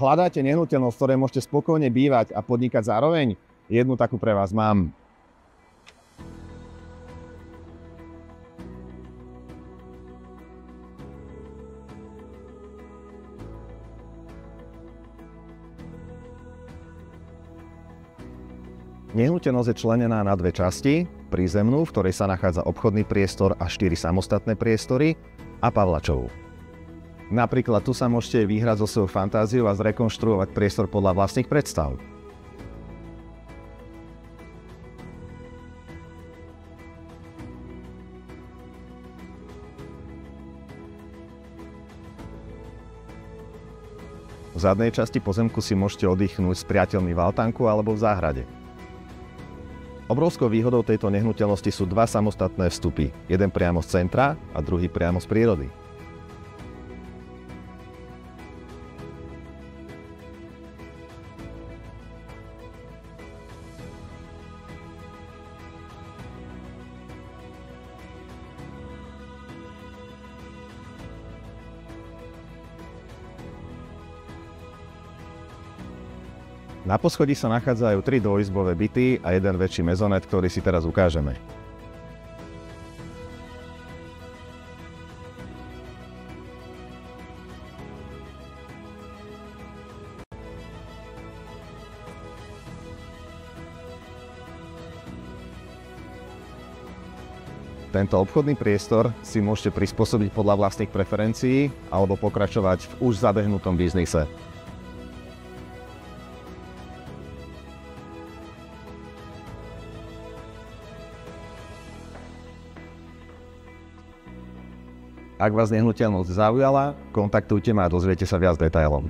Hľadáte nehnuteľnosť, v ktorej môžete spokojne bývať a podnikať zároveň? Jednu takú pre vás mám. Nehnuteľnosť je členená na dve časti, prízemnú, v ktorej sa nachádza obchodný priestor a 4 samostatné priestory, a Pavlačovú. Napríklad tu sa môžete vyhrať so svojou fantáziou a zrekonštruovať priestor podľa vlastných predstav. V zadnej časti pozemku si môžete oddychnúť s priateľmi v altánku alebo v záhrade. Obrovskou výhodou tejto nehnuteľnosti sú dva samostatné vstupy, jeden priamo z centra a druhý priamo z prírody. Na poschodí sa nachádzajú 3 dvojizbové byty a jeden väčší mezonet, ktorý si teraz ukážeme. Tento obchodný priestor si môžete prispôsobiť podľa vlastných preferencií alebo pokračovať v už zabehnutom biznise. Ak vás nehnuteľnosť zaujala, kontaktujte ma a dozviete sa viac detailov.